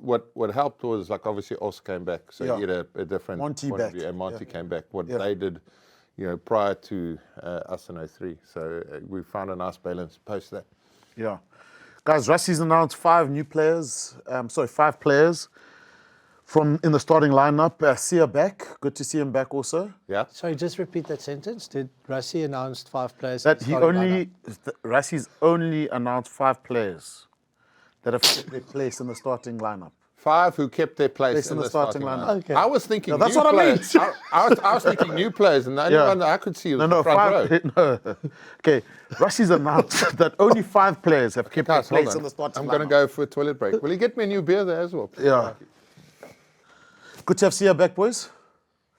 What helped was, obviously Os came back, so he had a different Monty point back. of view, and Monty came back. What they did, prior to us in 03. So we found a nice balance post that. Yeah. Guys, Rassie's announced 5 players from in the starting lineup. Sia back. Good to see him back also. Yeah. Sorry, just repeat that sentence. Did Rassie announce 5 players? Rassie's only announced 5 players that have kept their place in the starting lineup. 5 who kept their place in the starting lineup. Okay. I was thinking No, that's new what I mean. players. I was thinking new players, and the only one that I could see was the front row. No. Okay, Rassie's announced that only 5 players have kept their Guys, hold place on. in the starting I'm lineup. going to go for a toilet break. Will you get me a new beer there as well? Yeah. Good to have Sia back, boys.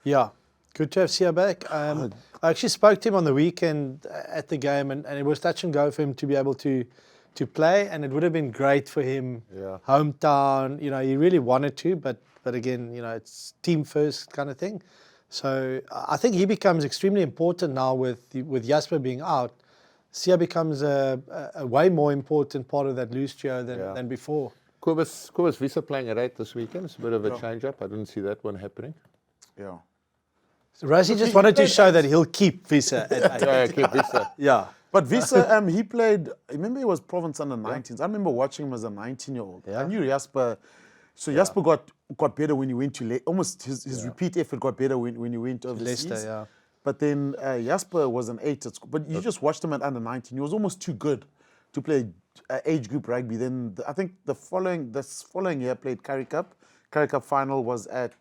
Yeah, good to have Sia back. I actually spoke to him on the weekend at the game, and it was touch and go for him to be able to play, and it would have been great for him. Yeah. Hometown, he really wanted to, but again, it's team first kind of thing. So I think he becomes extremely important now with Jasper being out. Sia becomes a way more important part of that loose trio than before. Kobus Visa playing at 8 this weekend. It's a bit of a change-up. I didn't see that one happening. Yeah. So Rassie just wanted to show that he'll keep Visa at 8. Yeah, keep Visa. Yeah. But Visa, he played, remember he was Province under 19s. I remember watching him as a 19-year-old. Yeah. I knew Jasper. So Jasper got better when he went to almost his repeat effort got better when he went overseas. Leicester, yeah. But then Jasper was an 8 at school. But you just watched him at under 19. He was almost too good to play age group rugby. Then I think this following year played Currie Cup. Currie Cup final was at,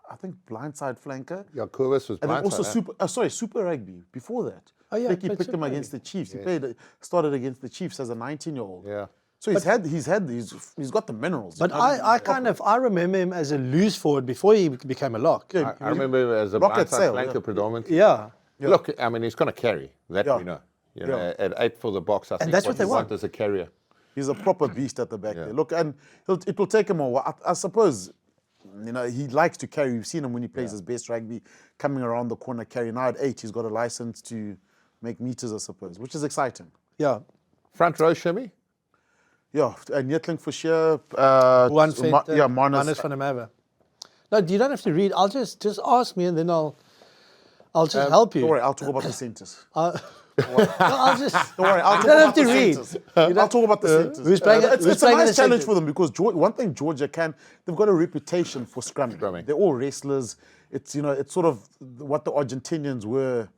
I think, blindside flanker. Yeah, Kobus was And then blindside. also Super Rugby before that. Oh, yeah, I think he played picked him Super against the Chiefs. He started against the Chiefs as a 19-year-old. Yeah. So he's got the minerals. But I remember him as a loose forward before he became a lock. Yeah, I remember him as a Rocket blindside sail, flanker predominantly. Yeah. Look, I mean, he's going to carry. That we know. At 8 for the box, I think that's what they you want want. as a carrier. He's a proper beast at the back there. Look, and it will take him a while. I suppose, he likes to carry. You've seen him when he plays his best rugby, coming around the corner carry. Now at 8, he's got a license to make meters, I suppose, which is exciting. Yeah. Front row, Shimmy? Yeah, and Netling for sure. One Venter, Manus van der Merwe. No, you don't have to read. I'll just ask me, and then I'll just help you. Don't worry, I'll talk about the centres. Don't worry, I'll talk don't have about to the read. centres. I'll talk about the centres. Who's playing? It's a nice challenge for them because one thing Georgia they've got a reputation for scrumming. They're all wrestlers. It's it's sort of what the Argentinians were,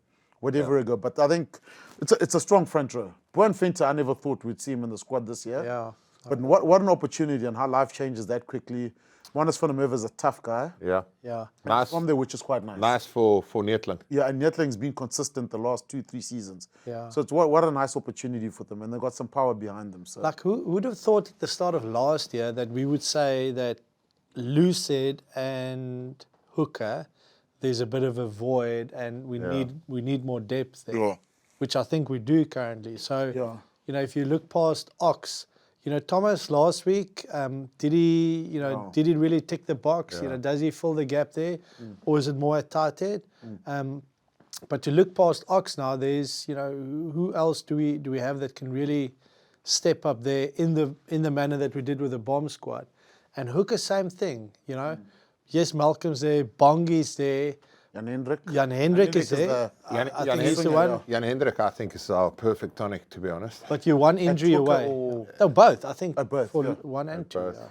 whatever ago. But I think it's a strong front row. Bryan Habana, I never thought we'd see him in the squad this year. Yeah. But what an opportunity and how life changes that quickly. Manus van der Merwe is a tough guy. Yeah. Yeah. Nice. From there, which is quite nice. Nice for Netling. Yeah, and Netling's been consistent the last 2-3 seasons. Yeah. So it's what a nice opportunity for them, and they've got some power behind them. So Like, who would have thought at the start of last year that we would say that Lucid and Hooker, there's a bit of a void, and we need more depth there, which I think we do currently. So, if you look past Ox, Thomas last week, did he really tick the box? Does he fill the gap there, or is it more at tight head? But to look past Ox now, there's who else do we have that can really step up there in the manner that we did with the bomb squad, and Hooker same thing. Yes, Malcolm's there, Bongi's there. Jan Hendrik is there. I think he's the one. Jan Hendrik, I think, is our perfect tonic, to be honest. But you're one injury away. No, both. I think both, for 1 and 2. Both. Yeah.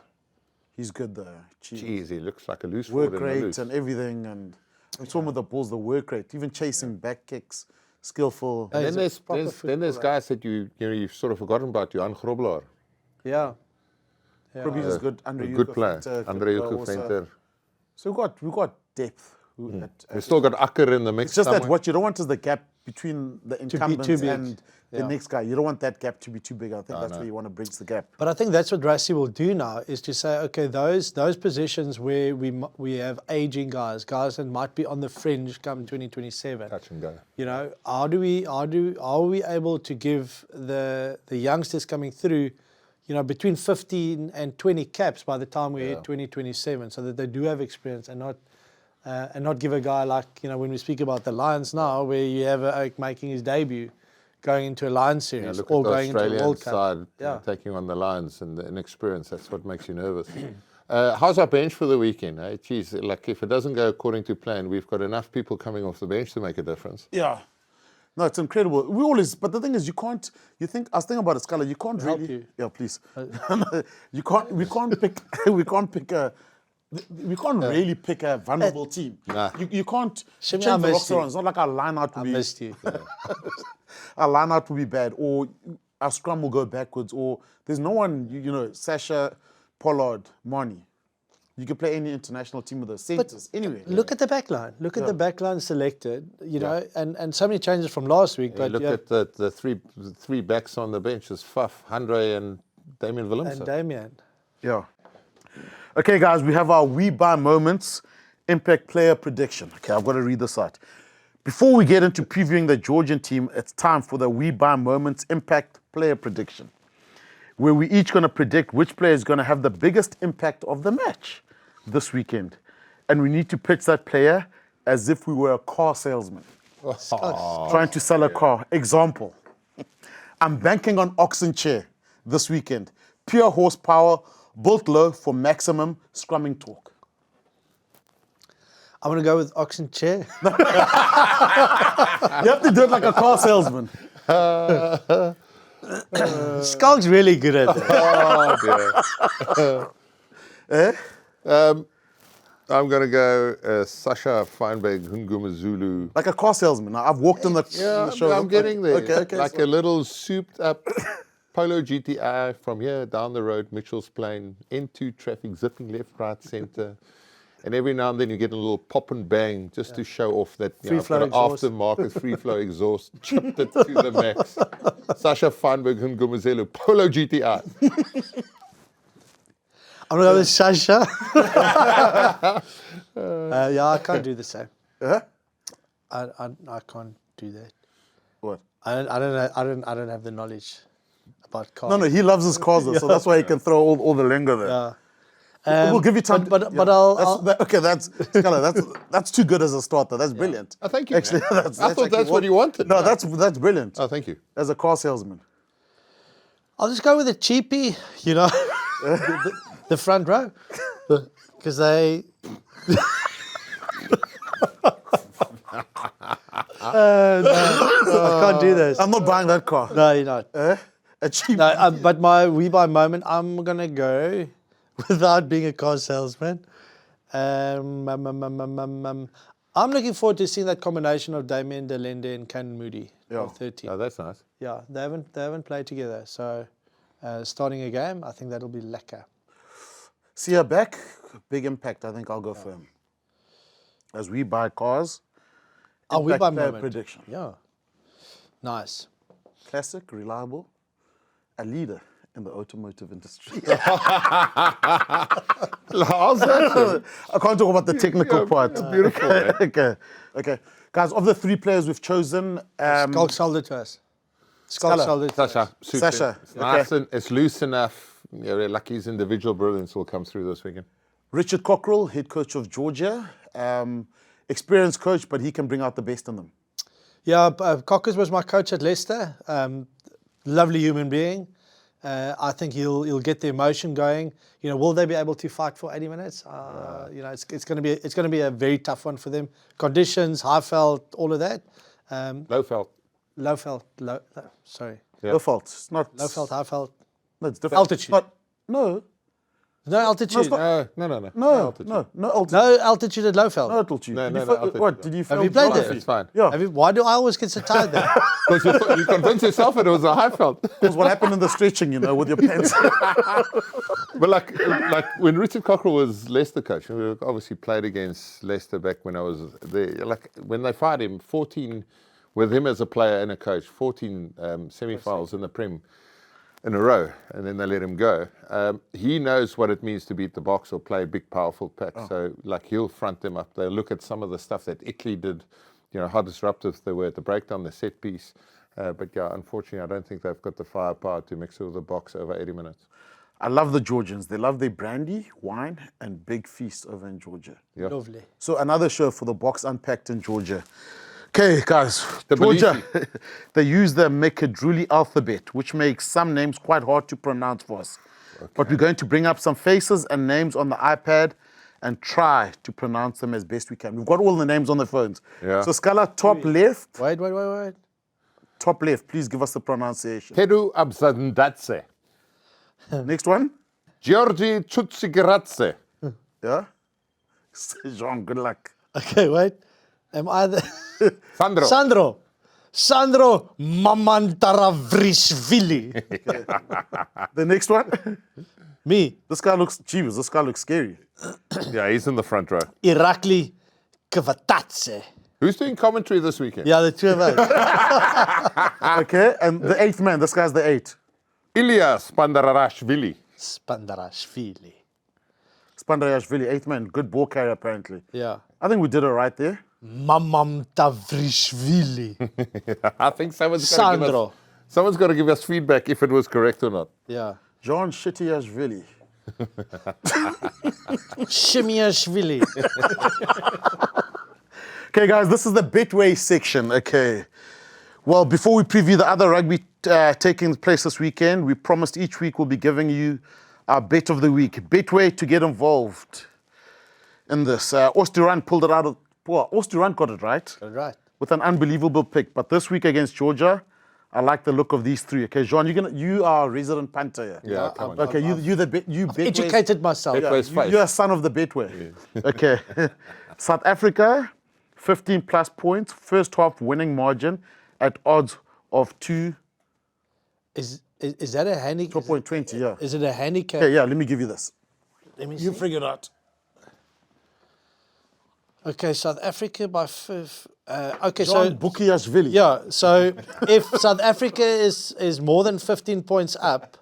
He's good though. Jeez, he looks like a loose Work forward in the rate loose. and everything, and I saw him with the balls, the work rate, even chasing back kicks, skillful. And He's then there's guys that you've sort of forgotten about. Johan Grobler, Yeah. Probably is good. Andre good player. Venter, Andre good also. Venter. So we've got depth. We've still got Akker in the mix. It's just that somewhere. what you don't want is the gap between the incumbents too big. and the next guy. You don't want that gap to be too big. I think that's where you want to bridge the gap. But I think that's what Rassie will do now, is to say, okay, those positions where we have aging guys that might be on the fringe come 2027. Touch and go. You know, are we able to give the youngsters coming through, you know, between 15 and 20 caps by the time we hit 2027, so that they do have experience and not give a guy like, you know, when we speak about the Lions now, where you have Oak making his debut, going into a Lions series Look or at the going into a Australian World Cup. side taking on the Lions and the inexperience. That's what makes you nervous. How's our bench for the weekend? Eh? Geez, like if it doesn't go according to plan, we've got enough people coming off the bench to make a difference. Yeah. No, it's incredible. We always, but the thing is, I was thinking about it, Scarlett, you can't Help really. you. Yeah, please. We can't really pick a vulnerable team. Nah. You can't Shimmy, change I the missed rocks you. around. It's not like our line out will I be. missed you. Our line out will be bad, or our scrum will go backwards, or there's no one. You know, Sasha, Pollard, Mani. You can play any international team with the centers. Anyway, Look at the back line. Look at the back line selected, you know, and so many changes from last week. But Look at the three backs on the bench. It's Faf, Andre, and Damien Willemse. and Damien. Yeah. Okay, guys, we have our We Buy Moments Impact Player Prediction. Okay, I've got to read this out. Before we get into previewing the Georgian team, it's time for the We Buy Moments Impact Player Prediction, where we're each going to predict which player is going to have the biggest impact of the match this weekend. And we need to pitch that player as if we were a car salesman trying to sell a car. Example, I'm banking on Oxen Chair this weekend. Pure horsepower, built low for maximum scrumming torque. I'm going to go with Oxen Chair. You have to do it like a car salesman. Schalk's really good at that. I'm going to go Sasha Feinberg Ngumazulu. Like a car salesman. Now, I've walked in the show. I'm getting there. Okay, like so a little souped up Polo GTI from here down the road, Mitchell's Plain, into traffic, zipping left, right, centre. And every now and then you get a little pop and bang just to show off that Free flow exhaust. aftermarket free flow exhaust, chipped it to the max. Sasha Feinberg Ngumazulu, Polo GTI. I'm going to go with Sasha. Yeah, I can't do the same. Huh? I can't do that. What? I don't have the knowledge about cars. No, he loves his cars, so that's why he can throw all the lingo there. Yeah. We'll give you time. But That's too good as a starter. That's brilliant. Oh, thank you. Actually, man. I thought that's what you wanted. No, that's brilliant. Oh, thank you. As a car salesman. I'll just go with a cheapie, you know, the front row, because they. I can't do this. I'm not buying that car. No, you're not. A cheap. No, but my We Buy moment, I'm gonna go without being a car salesman. I'm looking forward to seeing that combination of Damien Delende and Canon Moody of 13. Oh, that's nice. Yeah, they haven't played together, so starting a game, I think that'll be lekker. See her back, big impact. I think I'll go for him. As we buy cars, We impact Buy player moment. prediction. Yeah, nice. Classic, reliable, a leader in the automotive industry. How's that? I can't talk about the technical part. It's beautiful. Okay. Guys, of the three players we've chosen, Schalk sold it to us. Schalk Scala. sold it to us. Sasha, suits Sasha, him. It's nice and it's loose enough. Yeah, like his individual brilliance will come through this weekend. Richard Cockrell, head coach of Georgia. Experienced coach, but he can bring out the best in them. Yeah, Cockers was my coach at Leicester. Lovely human being. I think he'll get the emotion going. You know, will they be able to fight for 80 minutes? You know, it's going to be a very tough one for them. Conditions, high felt, all of that. Low felt. Sorry. Yeah. No fault. It's not Low felt, high felt. No, it's different. Altitude. It's not, no. No altitude. No, No altitude. No altitude at low felt. No altitude. No, Did you no altitude. What did you? Have you fail played geography? there? It's fine. Yeah. Why do I always get so tired there? Because you convinced yourself it was a high felt. Because what happened in the stretching, you know, with your pants. But like when Richard Cockrell was Leicester coach, we obviously played against Leicester back when I was there. Like when they fired him, 14 with him as a player and a coach, 14 semi-finals in the Prem in a row, and then they let him go. He knows what it means to beat the Boks or play a big, powerful pack. So, like, he'll front them up. They'll look at some of the stuff that Italy did, how disruptive they were at the breakdown, the set piece. But, yeah, unfortunately, I don't think they've got the firepower to mix it with the Boks over 80 minutes. I love the Georgians. They love their brandy, wine, and big feast over in Georgia. Yeah. Lovely. So another show for the Boks Unpacked in Georgia. Okay, guys, Georgia, they use the Mekadruli alphabet, which makes some names quite hard to pronounce for us. Okay. But we're going to bring up some faces and names on the iPad and try to pronounce them as best we can. We've got all the names on the phones. Yeah. So Scala, top left. Wait. Top left, please give us the pronunciation. Peru Abzandatse. Next one. Georgi Chutsigiratse. Yeah. Jean, good luck. Okay, wait. Am I the... Sandro Mamantaravishvili. The next one. Me. This guy looks scary. Yeah, he's in the front row. Irakli Kvatatse. Who's doing commentary this weekend? Yeah, the two of us. Okay, and the eighth man, this guy's the eight. Ilya Spandarashvili. Spandarashvili, eighth man, good ball carrier apparently. Yeah. I think we did it right there. Mamamtavrishvili. I think someone's got to give us feedback if it was correct or not. Yeah. John Shittiashvili. Shimiashvili. Okay, guys, this is the Betway section. Okay. Well, before we preview the other rugby taking place this weekend, we promised each week we'll be giving you our bet of the week. Betway to get involved in this. Oosterrand pulled it out of... Well, Oosterrand got it right. Got it right. With an unbelievable pick. But this week against Georgia, I like the look of these three. Okay, Jean, you are a resident punter here. Yeah, come on. Okay, you Betway. Educated myself. You're a son of the Betway. Yeah. Okay. South Africa, 15 plus points, first half winning margin at odds of 2. Is that a handicap? 2.20, yeah. Is it a handicap? Okay, yeah, let me give you this. Let me You see. figure it out. Okay, South Africa by 5. Okay, John so Bukiashvili. yeah, so if South Africa is more than 15 points up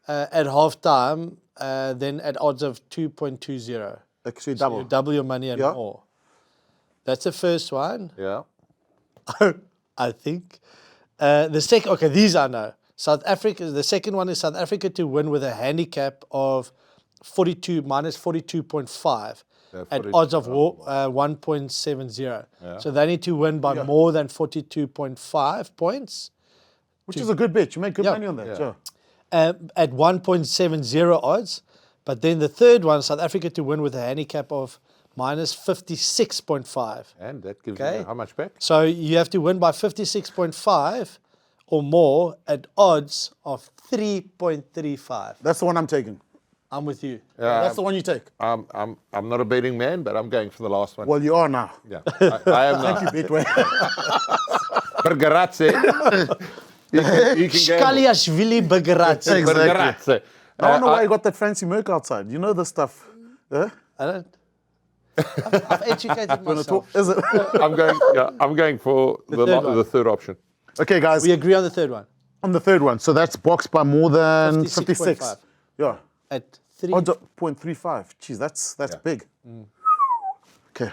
at half time, then at odds of 2.20. Actually, So double. you double your money and more. That's the first one. Yeah. I think. The second, okay, these I know. South Africa, the second one is South Africa to win with a handicap of 42 minus 42.5 at odds of 1.70. Yeah. So they need to win by more than 42.5 points. Which is a good bet. You make good money on that. Yeah. At 1.70 odds. But then the third one, South Africa to win with a handicap of minus 56.5. And that gives you how much back? So you have to win by 56.5 or more at odds of 3.35. That's the one I'm taking. I'm with you. That's the one you take. I'm not a betting man, but I'm going for the last one. Well, you are now. Yeah, I am now. Thank you, Betway. Bergaratze. You can Skaliashvili Bergaratze. Exactly. I don't know why you got that fancy Merc outside. You know the stuff. I don't. I've educated myself. Is it? I'm going for the third option. Okay, guys. We agree on the third one. On the third one. So that's boxed by more than 56. 56.5. Yeah. At 3. Odds of 0.35. Jeez, that's big. Okay.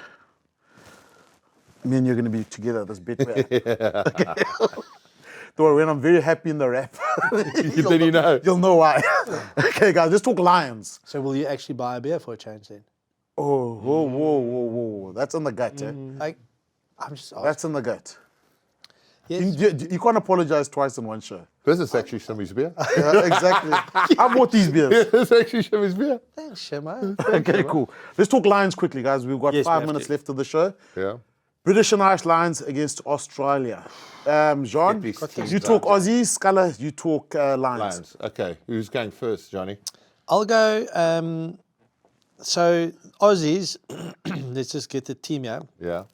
Me and you're going to be together this bit. Okay. Don't worry, when I'm very happy in the rap. Then you know. You'll know why. Okay, guys, let's talk Lions. So will you actually buy a beer for a change then? Oh, whoa. That's in the gut, eh? I'm just asking. That's in the gut. Yes. You can't apologize twice in one show. This is actually Shimmy's beer. Yeah, exactly. I bought these beers. This is actually Shimmy's beer. Thanks, Shema. Okay, cool. Let's talk Lions quickly, guys. We've got Yes, 5 we have minutes to. left of the show. Yeah. British and Irish Lions against Australia. Jean, you talk Aussies. Scala, you talk Lions. Okay. Who's going first, Johnny? I'll go. So Aussies, let's just get the team here. Yeah.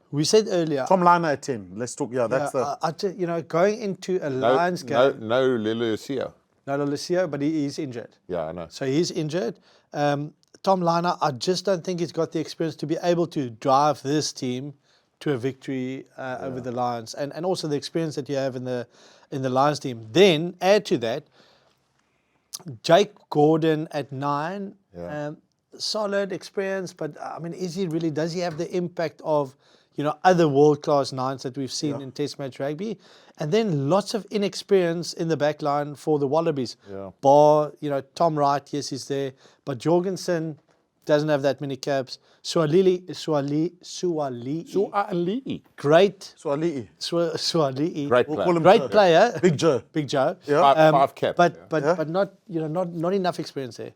We said earlier. Tom Liner at 10. Let's talk. Yeah, that's the. Going into a Lions game. No Liliusio. No, Lucio, but he's injured. Yeah, I know. So he's injured. Tom Liner, I just don't think he's got the experience to be able to drive this team to a victory over the Lions, and also the experience that you have in the Lions team. Then add to that, Jake Gordon at 9, solid experience, but I mean, does he have the impact of other world-class 9s that we've seen in Test match rugby? And then lots of inexperience in the back line for the Wallabies. Bar, Tom Wright, yes, he's there, but Jorgensen doesn't have that many caps. Suali'i. Great. Suali'i. Great player. Great player. Big Joe. Big Joe. Yeah. Five caps. But not not enough experience there.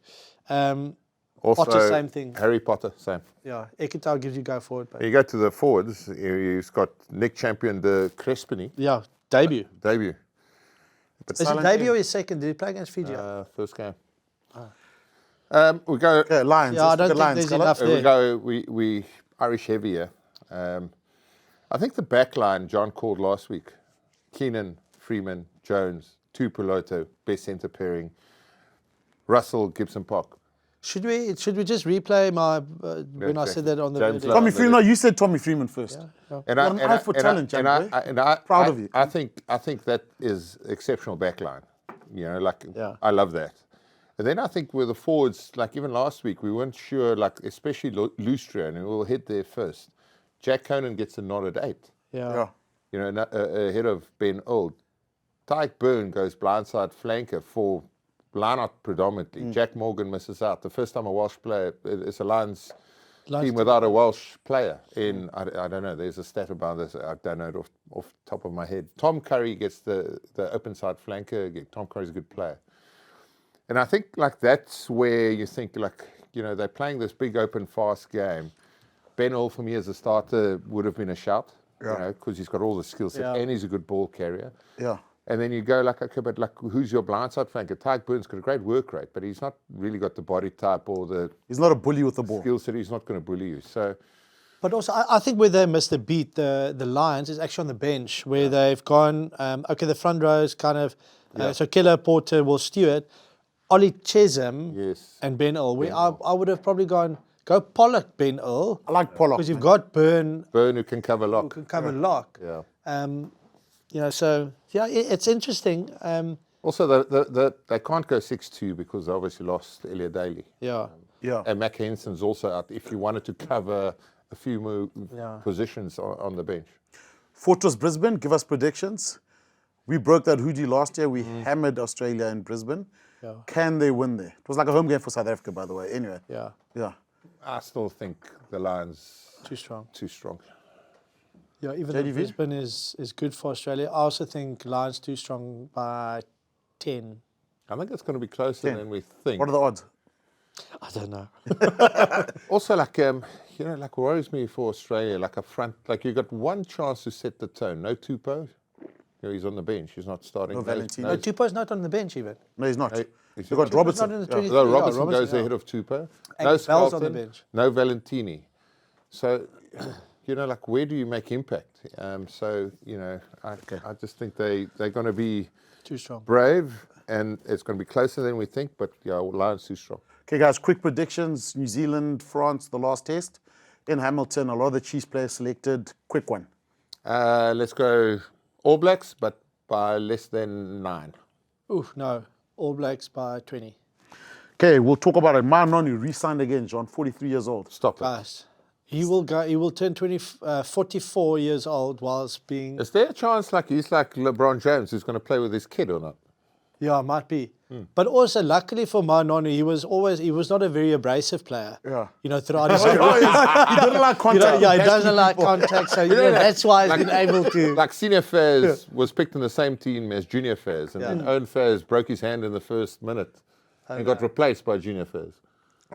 Also, Potter, same thing. Harry Potter, same. Yeah, Ekitau gives you go forward. But You go to the forwards, he's got Nick Champion, the Crespini. yeah, debut. Debut. Is it debut or his second? Did he play against Fiji? First game. We go. Okay, Lions. Yeah, I Let's don't look at think Lions, there's colour. enough there. We go. We Irish heavier. I think the back line John called last week: Keenan, Freeman, Jones, Tupulotu, best centre pairing. Russell, Gibson Park. Should we just replay my when I said that on the James video? Tommy Freeman. No, you said Tommy Freeman first. And What an eye for talent, Jack, Proud of you. I think that is exceptional backline. Yeah. I love that. And then I think with the forwards, like even last week, we weren't sure, like especially Lustria, and we'll hit there first. Jack Conan gets a nod at 8. Yeah. Ahead of Ben Old. Tyke Byrne goes blindside flanker for line-out predominantly. Jack Morgan misses out. The first time a Welsh player, it's a Lions team without a Welsh player in, I don't know, there's a stat about this, I don't know it off the top of my head. Tom Curry gets the open side flanker. Tom Curry's a good player. And I think like that's where you think they're playing this big open fast game. Ben Hall for me as a starter would have been a shout, because he's got all the skill set and he's a good ball carrier. Yeah. And then you go okay, but who's your blindside flanker? Tyke Burns got a great work rate, but he's not really got the body type or the He's not a bully with the ball. skill set. He's not going to bully you. So, But also, I think where they missed the beat, the Lions, is actually on the bench, where they've gone, the front row is kind of, so Keller, Porter, Will Stewart, Ollie Chesham, and Ben Earl. I would have probably go Pollock, Ben Earl. I like Pollock. Because you've got Byrne who can cover lock. who can cover lock. So, it's interesting. Also, they can't go 6-2 because they obviously lost Elliot Daly. Yeah. And Mac Henson's also out if you wanted to cover a few more positions on the bench. Fortress Brisbane, give us predictions. We broke that hoodie last year. We hammered Australia in Brisbane. Yeah. Can they win there? It was like a home game for South Africa, by the way. Anyway. Yeah. I still think the Lions too strong. Yeah, even though Brisbane is good for Australia, I also think Lions too strong by 10. I think it's going to be closer than we think. What are the odds? I don't know. Also, what worries me for Australia, like a front, like you got one chance to set the tone. No Tupou. He's on the bench. He's not starting. No Valentino. No, Tupou's not on the bench even. No, he's not. You've got Robertson. Not in the 23. No, Robertson goes ahead of Tupou. No Bell's on the Skelton, bench. no Valentini. So, where do you make impact? I just think they're going to be too strong, brave, and it's going to be closer than we think. But Lions too strong. Okay, guys, quick predictions. New Zealand, France, the last test. In Hamilton, a lot of the Chiefs players selected. Quick one. Let's go All Blacks, but by less than 9. Ooh, no. All Blacks by 20. Okay, we'll talk about it. Manoni re-signed again, John, 43 years old. Stop it. Guys, he will turn 44 years old whilst being... Is there a chance he's like LeBron James who's going to play with his kid or not? Yeah, might be. But also, luckily for Manoni, he was not a very abrasive player. Yeah. Throughout his He doesn't like contact. he doesn't like contact, so that's why he's been able to... Like Senior Fairs was picked in the same team as Junior Fairs, and then Owen Fairs broke his hand in the first minute and got replaced by Junior Fairs.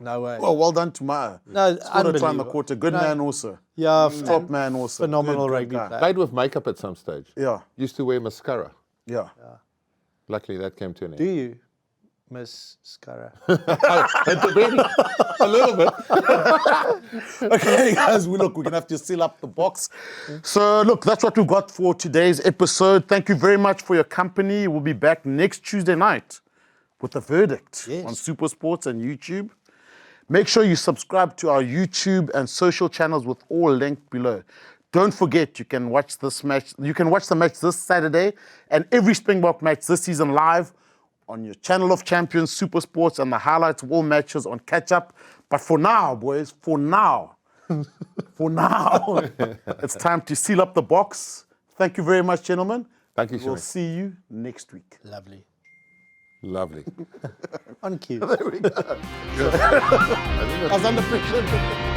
No way. Well done to Maya. No, unbelievable. Try in the quarter. Good man also. Yeah. Top man also. Phenomenal good rugby guy. player. Played with makeup at some stage. Yeah. Used to wear mascara. Yeah. Luckily, that came to an end. Do you, Miss Scara? A little bit. Okay, guys, we're going to have to seal up the box. So, look, that's what we've got for today's episode. Thank you very much for your company. We'll be back next Tuesday night with the verdict on Super Sports and YouTube. Make sure you subscribe to our YouTube and social channels with all linked below. don't forget, you can watch this match. You can watch the match this Saturday and every Springbok match this season live on your Channel of Champions, Super Sports, and the highlights of all matches on Catch Up. But for now, boys, for now, it's time to seal up the box. Thank you very much, gentlemen. Thank you, We'll Shimmy. see you next week. Lovely. Lovely. On cue. There we go. I was under pressure.